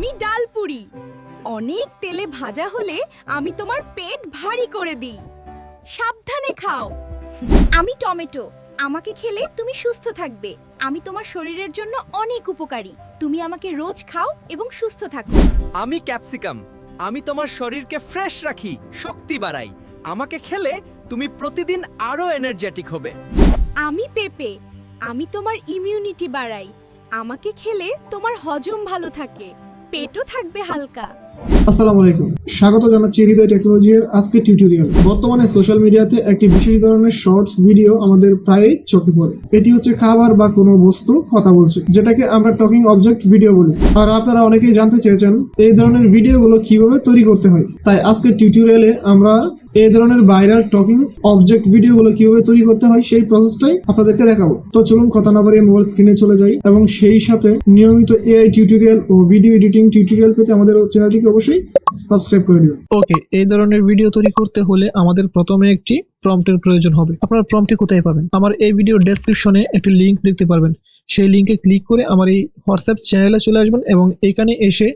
আমি ডালপুরি। অনেক তেলে ভাজা হলে আমি তোমার পেট ভারী করে দিই। সাবধানে খাও। আমি টমেটো। আমাকে খেলে তুমি সুস্থ থাকবে। আমি তোমার শরীরের জন্য অনেক উপকারী। তুমি আমাকে রোজ খাও এবং সুস্থ থাকো। আমি ক্যাপসিকাম। আমি তোমার শরীরকে ফ্রেশ রাখি, শক্তি বাড়াই। আমাকে খেলে তুমি প্রতিদিন আরো এনার্জেটিক হবে। আমি পেঁপে। আমি তোমার ইমিউনিটি বাড়াই। আমাকে খেলে তোমার হজম ভালো থাকে, পেটও থাকবে হালকা। আসসালামু আলাইকুম, স্বাগত জানাচ্ছি হৃদয় টেকনোলজির আজকে টিউটোরিয়াল। বর্তমানে সোশ্যাল মিডিয়াতে একটি বিশেষ ধরনের শর্টস ভিডিও আমাদের প্রায় চোখে পড়ে। এটি হচ্ছে খাবার বা কোনো বস্তু কথা বলছে, যেটাকে আমরা টকিং অবজেক্ট ভিডিও বলি। আর আপনারা অনেকেই জানতে চেয়েছেন এই ধরনের ভিডিওগুলো কিভাবে তৈরি করতে হয়। তাই আজকে টিউটোরিয়ালে আমরা এই ধরনের ভাইরাল টকিং অবজেক্ট ভিডিওগুলো কিভাবে তৈরি করতে হয় সেই প্রসেসটাই আপনাদেরকে দেখাবো। তো চলুন কথা না বাড়িয়ে মোবাইল স্ক্রিনে চলে যাই এবং সেই সাথে নিয়মিত এআই টিউটোরিয়াল ও ভিডিও এডিটিং টিউটোরিয়াল পেতে আমাদের চ্যানেলটিকে অবশ্যই সাবস্ক্রাইব করে দিন। ওকে, এই ধরনের ভিডিও তৈরি করতে হলে আমাদের প্রথমে একটি প্রম্পটের প্রয়োজন হবে। আপনারা প্রম্পটটি কোথায় পাবেন? আমার এই ভিডিও ডেসক্রিপশনে একটি লিংক দেখতে পারবেন। সেই লিংকে ক্লিক করে আমার এই হোয়াটসঅ্যাপ চ্যানেলে চলে আসবেন এবং এখানে এসে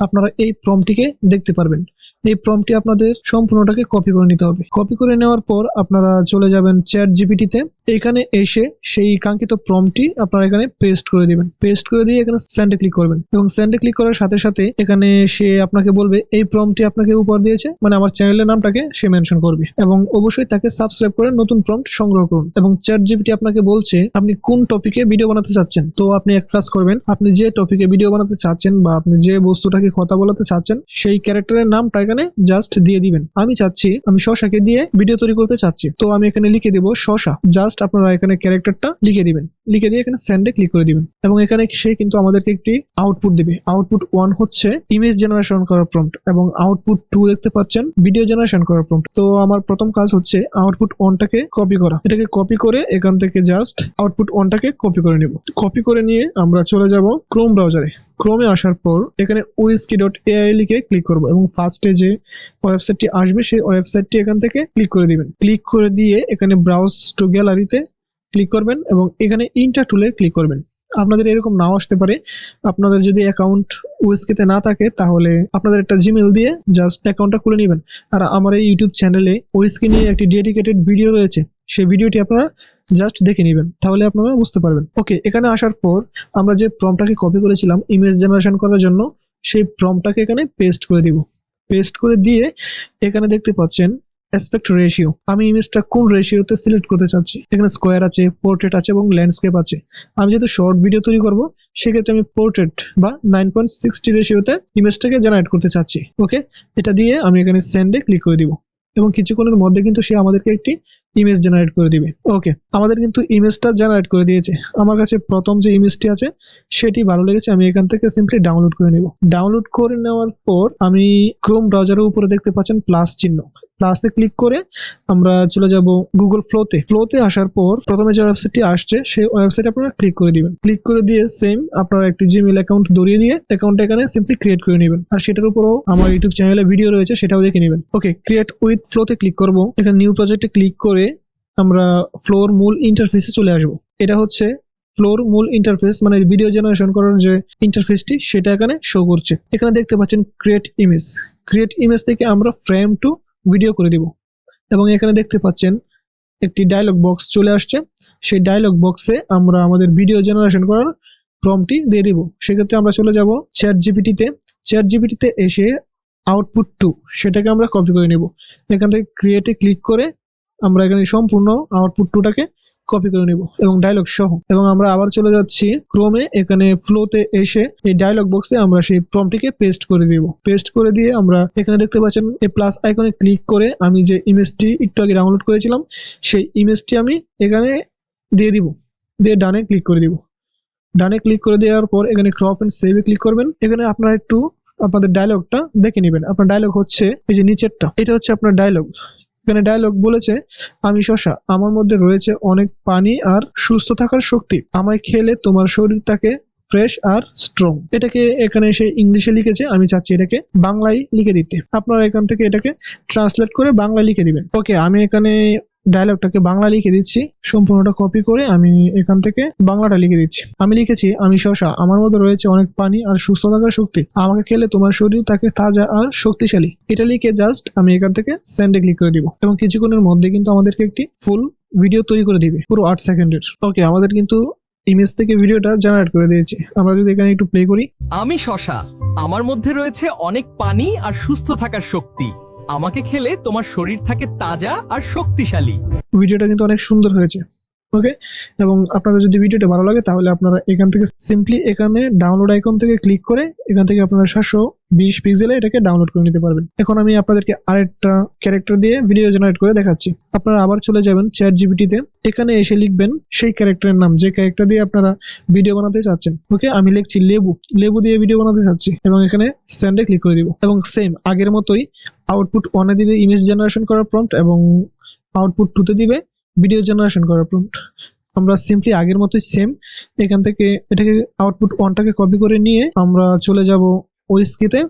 আপনারা এই প্রম্পটটিকে দেখতে পারবেন। এই প্রম্পটটি আপনাদের সম্পূর্ণটাকে কপি করে নিতে হবে। কপি করে নেওয়ার পর আপনারা চলে যাবেন চ্যাট জিপিটিতে। এখানে এসে সেই কাঙ্ক্ষিত প্রম্পটটি আপনারা এখানে পেস্ট করে দিবেন। পেস্ট করে দিয়ে এখানে সেন্ডে ক্লিক করবেন এবং সেন্ডে ক্লিক করার সাথে সাথে এখানে সে আপনাকে বলবে এই প্রম্পটটি আপনাকে উপহার দিয়েছে, মানে আমার চ্যানেলের নামটাকে সে মেনশন করবে এবং অবশ্যই তাকে সাবস্ক্রাইব করে নতুন প্রম্পট সংগ্রহ করুন। এবং চ্যাট জিপিটি আপনাকে বলছে আপনি কোন টপিকে ভিডিও বানাতে চাচ্ছেন। তো আপনি এক কাজ করবেন, আপনি যে টপিকে ভিডিও বানাতে চাচ্ছেন বা আপনি যে বস্তুটাকে কথা বলাতে চাচ্ছেন সেই ক্যারেক্টারের নামটা এখানে জাস্ট দিয়ে দিবেন। আমি চাচ্ছি আমি শশাকে দিয়ে ভিডিও তৈরি করতে চাচ্ছি, তো আমি এখানে লিখে দেব শশা। জাস্ট আপনারা এখানে ক্যারেক্টারটা লিখে দিবেন, লিখে দিয়ে এখানে সেন্ডে ক্লিক করে দিবেন এবং এখানে সে কিন্তু আমাদেরকে একটি আউটপুট দিবে। আউটপুট 1 হচ্ছে ইমেজ জেনারেশন করার প্রম্পট এবং আউটপুট 2 দেখতে পাচ্ছেন ভিডিও জেনারেশন করার প্রম্পট। তো আমার প্রথম কাজ হচ্ছে আউটপুট 1টাকে কপি করা। এটাকে কপি করে এখান থেকে জাস্ট আউটপুট 1টাকে কপি করে নেব। কপি করে নিয়ে আমরা চলে যাব ক্রোম ব্রাউজারে। ক্রোমে আসার পর এখানে whiskey.ai লিখে ক্লিক করব এবং ফার্স্টে যে ওয়েবসাইটটি আসবে সেই ওয়েবসাইটটি এখান থেকে ক্লিক করে দিবেন। ক্লিক করে দিয়ে এখানে ব্রাউজ টু গ্যালারিতে ক্লিক করবেন এবং এখানে ইন্টার টুলে ক্লিক করবেন। আপনাদের এরকম নাও আসতে পারে। আপনাদের যদি অ্যাকাউন্ট উইস্কিতে না থাকে তাহলে আপনাদের একটা জিমেল দিয়ে জাস্ট অ্যাকাউন্টটা খুলে নেবেন। আর আমার এই ইউটিউব চ্যানেলে উইস্কি নিয়ে একটি ডেডিকেটেড ভিডিও রয়েছে, সেই ভিডিওটি আপনারা জাস্ট দেখে নেবেন, তাহলে আপনারা বুঝতে পারবেন। ওকে, এখানে আসার পর আমরা যে প্রম্পটটাকে কপি করেছিলাম ইমেজ জেনারেশন করার জন্য সেই প্রম্পটটাকে এখানে পেস্ট করে দিব। পেস্ট করে দিয়ে এখানে দেখতে পাচ্ছেন অ্যাসপেক্ট রেশিও। আমি ইমেজটা কোন রেশিওতে সিলেক্ট করতে চাচ্ছি। এখানে স্কোয়ার আছে, পোর্ট্রেট আছে এবং ল্যান্ডস্কেপ আছে। আমি যেহেতু শর্ট ভিডিও তৈরি করব সেক্ষেত্রে আমি পোর্ট্রেট বা 9:60 রেশিওতে ইমেজটাকে জেনারেট করতে চাচ্ছি। ওকে, এটা দিয়ে আমি এখানে সেন্ডে ক্লিক করে দিব এবং কিছুক্ষণের মধ্যে কিন্তু সে আমাদেরকে একটি ইমেজ জেনারেট করে দিবে। ওকে, আমাদের কিন্তু ইমেজটা জেনারেট করে দিয়েছে। আমার কাছে প্রথম যে ইমেজটি আছে সেটি ভালো লেগেছে, আমি এখান থেকে সিম্পলি ডাউনলোড করে নেব। ডাউনলোড করে নেওয়ার পর আমি ক্রোম ব্রাউজারের উপরে দেখতে পাচ্ছেন প্লাস চিহ্ন, প্লাসে ক্লিক করে আমরা চলে যাব গুগল ফ্লোতে। ফ্লোতে আসার পর প্রথমে যে ওয়েবসাইটটি আসছে সেই ওয়েবসাইটে আপনারা ক্লিক করে দিবেন। ক্লিক করে দিয়ে সেম আপনারা একটি জিমেইল অ্যাকাউন্ট ধরিয়ে দিয়ে অ্যাকাউন্টটা এখানে সিম্পলি ক্রিয়েট করে নেবেন। আর সেটার উপরও আমার ইউটিউব চ্যানেলে ভিডিও রয়েছে, সেটাও দেখে নেবেন। ওকে, ক্রিয়েট উইথ ফ্লোতে ক্লিক করব। এখানে নিউ প্রজেক্টে ক্লিক করে আমরা ফ্লোর মূল ইন্টারফেসে চলে আসব। এটা হচ্ছে ফ্লোর মূল ইন্টারফেস, মানে ভিডিও জেনারেশন করার যে ইন্টারফেসটি সেটা এখানে শো করছে। এখানে দেখতে পাচ্ছেন ক্রিয়েট ইমেজ। ক্রিয়েট ইমেজ থেকে আমরা ফ্রেম টু ভিডিও করে দিব এবং এখানে দেখতে পাচ্ছেন একটি ডায়লগ বক্স চলে আসছে। সেই ডায়লগ বক্সে আমরা আমাদের ভিডিও জেনারেশন করার প্রম্পটটি দিয়ে দিব। সেক্ষেত্রে আমরা চলে যাব চ্যাট জিপিটিতে। চ্যাট জিপিটিতে এসে আউটপুট 2 সেটাকে আমরা কপি করে নেব। এখান থেকে ক্রিয়েটে ক্লিক করে আমরা এখানে সম্পূর্ণ আউটপুট 2টাকে কপি করে নেব এবং ডায়লগ সহ। এবং আমরা আবার চলে যাচ্ছি ক্রোমে। এখানে ফ্লোতে এসে এই ডায়লগ বক্সে আমরা সেই প্রম্পটটিকে পেস্ট করে দিব। পেস্ট করে দিয়ে আমরা এখানে দেখতে পাচ্ছেন এই প্লাস আইকনে ক্লিক করে আমি যে ইমেজটি একটু আগে ডাউনলোড করেছিলাম সেই ইমেজটি আমি এখানে দিয়ে দিব, দিয়ে ডানে ক্লিক করে দিব। ডানে ক্লিক করে দেওয়ার পর এখানে ক্রপ এন্ড সেভে ক্লিক করবেন। এখানে আপনারা একটু আপনাদের ডায়লগটা দেখে নেবেন। আপনার ডায়লগ হচ্ছে এই যে নিচেরটা, এটা হচ্ছে আপনার ডায়লগ। এখানে ডায়লগ বলেছে আমি শশা, আমার মধ্যে রয়েছে অনেক পানি আর সুস্থ থাকার শক্তি, আমায় খেলে তোমার শরীর থাকে ফ্রেশ আর স্ট্রং। এটাকে এখানে সে ইংলিশে লিখেছে, আমি চাচ্ছি এটাকে বাংলায় লিখে দিতে। আপনারা এখান থেকে এটাকে ট্রান্সলেট করে বাংলায় লিখে দিবেন। ওকে, আমি এখানে ডায়লগটাকে বাংলা লিখে দিচ্ছি, সম্পূর্ণটা কপি করে আমি এখান থেকে বাংলাটা লিখে দিচ্ছি। আমি লিখেছি, আমি শসা, আমার মধ্যে রয়েছে অনেক পানি আর সুস্থ থাকার শক্তি, আমাকে খেলে তোমার শরীর থাকে তাজা আর শক্তিশালী। এটা লিখে জাস্ট আমি এখান থেকে সেন্ডে ক্লিক করে দিব এবং কিছুক্ষণের মধ্যে কিন্তু আমাদেরকে একটি ফুল ভিডিও তৈরি করে দিবে, পুরো 8 সেকেন্ডের। ওকে, আমাদের কিন্তু ইমেজ থেকে ভিডিওটা জেনারেট করে দিয়েছে। আমরা যদি এখানে একটু প্লে করি, আমি শশা, আমার মধ্যে রয়েছে অনেক পানি আর সুস্থ থাকার শক্তি, আমাকে খেলে তোমার শরীর থাকে তাজা আর শক্তিশালী। ভিডিওটা কিন্তু অনেক সুন্দর হয়েছে। ওকে, এবং আপনাদের যদি ভিডিওটা ভালো লাগে তাহলে আপনারা এখান থেকে সিম্পলি এখানে ডাউনলোড আইকন থেকে ক্লিক করে এখান থেকে আপনারা 720 পিক্সেলে এটাকে ডাউনলোড করে নিতে পারবেন। এখন আমি আপনাদেরকে আরেকটা ক্যারেক্টার দিয়ে ভিডিও জেনারেট করে দেখাচ্ছি। আপনারা আবার চলে যাবেন চ্যাট জিপিটিতে, এখানে এসে লিখবেন সেই ক্যারেক্টারের নাম, যে ক্যারেক্টার দিয়ে আপনারা ভিডিও বানাতে চাচ্ছেন। ওকে, আমি লিখছি লেবু, লেবু দিয়ে ভিডিও বানাতে চাচ্ছি এবং এখানে সেন্ডে ক্লিক করে দিব এবং সেম আগের মতোই আউটপুট 1 এ দিবে ইমেজ জেনারেশন করার প্রম্পট এবং আউটপুট 2 তে দিবে ভিডিও জেনারেশন করার প্রম্পট। আমরা সিম্পলি আগের মতোই সেম এখান থেকে এটাকে আউটপুট 1টাকে কপি করে নিয়ে আমরা চলে যাব ওয়েস্কিতে,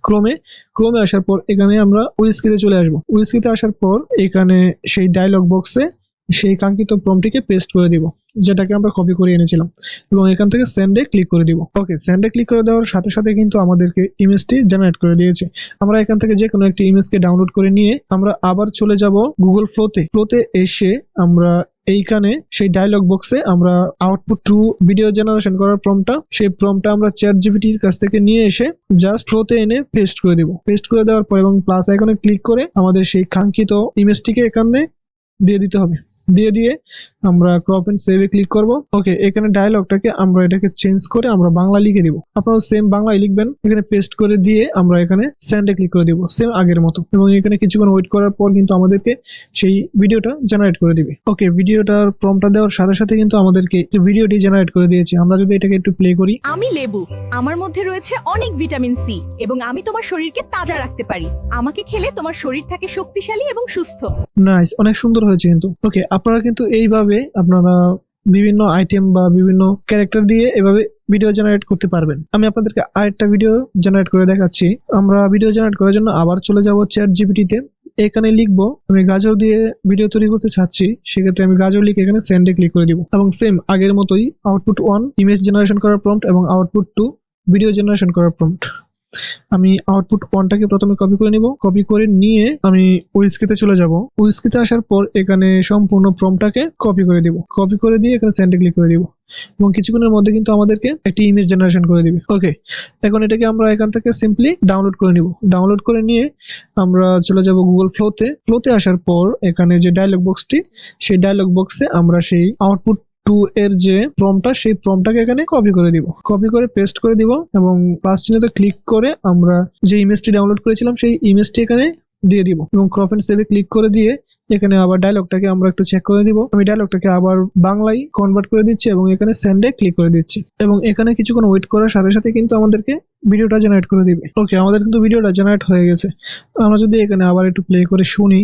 ক্রোমে আসার পর এখানে আমরা ওয়েস্কিতে চলে আসবো। ওয়েস্কিতে আসার পর এখানে সেই ডায়লগ বক্সে সেই কাঙ্ক্ষিত প্রম্পটটিকে পেস্ট করে দিব, যেটাকে আমরা কপি করে এনেছিলাম এবং এখান থেকে সেন্ডে ক্লিক করে দিব। ওকে, সেন্ডে ক্লিক করে দেওয়ার সাথে সাথে কিন্তু আমাদেরকে ইমেজটি জেনারেট করে দিয়েছে। আমরা এখান থেকে যে কোনো একটি ইমেজকে ডাউনলোড করে নিয়ে আমরা আবার চলে যাব গুগল ফ্লোতে এসে আমরা এইখানে সেই ডায়লগ বক্সে আমরা আউটপুট 2 ভিডিও জেনারেশন করার প্রম্পটটা, সেই প্রম্পটটা আমরা চ্যাট জিপিটির কাছ থেকে নিয়ে এসে জাস্ট ফ্লোতে এনে পেস্ট করে দিব। পেস্ট করে দেওয়ার পর এবং প্লাস আইকনে ক্লিক করে আমাদের সেই কাঙ্ক্ষিত ইমেজটিকে এখানে দিয়ে দিতে হবে। দিয়ে আমরা ক্রপ এন্ড সেভে ক্লিক করব। ওকে, এখানে ডায়লগটাকে আমরা এটাকে চেঞ্জ করে আমরা বাংলা লিখে দিব। আপনারা সেম বাংলায় লিখবেন, এখানে পেস্ট করে দিয়ে আমরা এখানে সেন্ডে ক্লিক করে দিব সেম আগের মতো এবং এখানে কিছুক্ষণ ওয়েট করার পর কিন্তু আমাদেরকে সেই ভিডিওটা জেনারেট করে দিবে। ওকে, ভিডিওটার প্রম্পটটা দেওয়ার সাথে সাথে কিন্তু আমাদেরকে ভিডিওটি জেনারেট করে দিয়েছে। আমরা যদি এটাকে একটু প্লে করি, আমি লেবু, আমার মধ্যে রয়েছে অনেক ভিটামিন সি এবং আমি তোমার শরীরকে তাজা রাখতে পারি, আমাকে খেলে তোমার শরীর থাকে শক্তিশালী এবং সুস্থ। নাইস, অনেক সুন্দর হয়েছে কিন্তু। ওকে, আপনারা কিন্তু এইভাবে আপনারা বিভিন্ন আইটেম বা বিভিন্ন ক্যারেক্টার দিয়ে এভাবে ভিডিও জেনারেট করতে পারবেন। আমি আপনাদেরকে আরেকটা ভিডিও জেনারেট করে দেখাচ্ছি। আমরা ভিডিও জেনারেট করার জন্য আবার চলে যাব চ্যাট জিপিটিতে, এখানে লিখবো আমি গাজর দিয়ে ভিডিও তৈরি করতে চাচ্ছি, সেক্ষেত্রে আমি গাজর লিখে এখানে সেন্ডে ক্লিক করে দিব এবং সেম আগের মতোই আউটপুট 1 ইমেজ জেনারেশন করার প্রম্পট এবং আউটপুট 2 ভিডিও জেনারেশন করার প্রম্পট। আমি আউটপুট 1টাকে প্রথমে কপি করে নিব, কপি করে নিয়ে আমি ওয়েস্কিতে চলে যাব। ওয়েস্কিতে আসার পর এখানে সম্পূর্ণ প্রম্পটটাকে কপি করে দিব, কপি করে দিয়ে এখানে সেন্ডে ক্লিক করে দিব এবং কিছুক্ষণের মধ্যে কিন্তু আমাদেরকে একটি ইমেজ জেনারেশন করে দিবে। ওকে, এখন এটাকে আমরা এখান থেকে সিম্পলি ডাউনলোড করে নিব। ডাউনলোড করে নিয়ে আমরা চলে যাব গুগল ফ্লোতে আসার পর এখানে যে ডায়লগ বক্সটি, সেই ডায়লগ বক্সে আমরা সেই আউটপুট 2 এর যে প্রম্পটটা, সেই প্রম্পটটাকে এখানে কপি করে দিব, কপি করে পেস্ট করে দিব এবং প্লাস চিহ্নতে ক্লিক করে আমরা যে ইমেজটি ডাউনলোড করেছিলাম সেই ইমেজটি এখানে দিয়ে দিব এবং ক্রপ এন্ড সেভে ক্লিক করে দিয়ে এখানে আবার ডায়লগটাকে আমরা একটু চেক করে দিব। আমি ডায়লগটাকে আবার বাংলায় কনভার্ট করে দিচ্ছি এবং এখানে সেন্ডে ক্লিক করে দিচ্ছি এবং এখানে কিছুক্ষণ ওয়েট করার সাথে সাথে কিন্তু আমাদেরকে ভিডিওটা জেনারেট করে দিবে। ওকে, আমাদের কিন্তু ভিডিওটা জেনারেট হয়ে গেছে। আমরা যদি এখানে আবার একটু প্লে করে শুনি,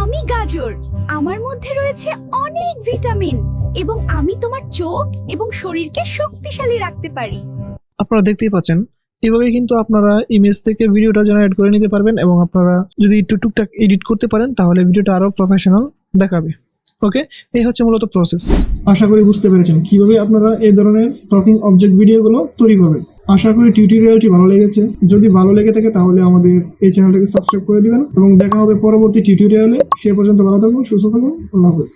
আমি গাজর, আমার মধ্যে রয়েছে অনেক ভিটামিন এবং আমি তোমার চোখ এবং শরীরকে শক্তিশালী রাখতে পারি। আপনারা দেখতেই পাচ্ছেন এভাবে কিন্তু আপনারা ইমেজ থেকে ভিডিওটা জেনারেট করে নিতে পারবেন এবং আপনারা যদি একটু টুকটাক এডিট করতে পারেন তাহলে ভিডিওটা আরো প্রফেশনাল দেখাবে। ওকে, এই হচ্ছে মূলত প্রসেস। আশা করি বুঝতে পেরেছেন কিভাবে আপনারা এই ধরনের টকিং অবজেক্ট ভিডিওগুলো তৈরি করবেন। আশা করি টিউটোরিয়ালটি ভালো লেগেছে। যদি ভালো লেগে থাকে তাহলে আমাদের এই চ্যানেলটাকে সাবস্ক্রাইব করে দিবেন এবং দেখা হবে পরবর্তী টিউটোরিয়ালে। সে পর্যন্ত ভালো থাকুন, সুস্থ থাকুন, আল্লাহ হাফেজ।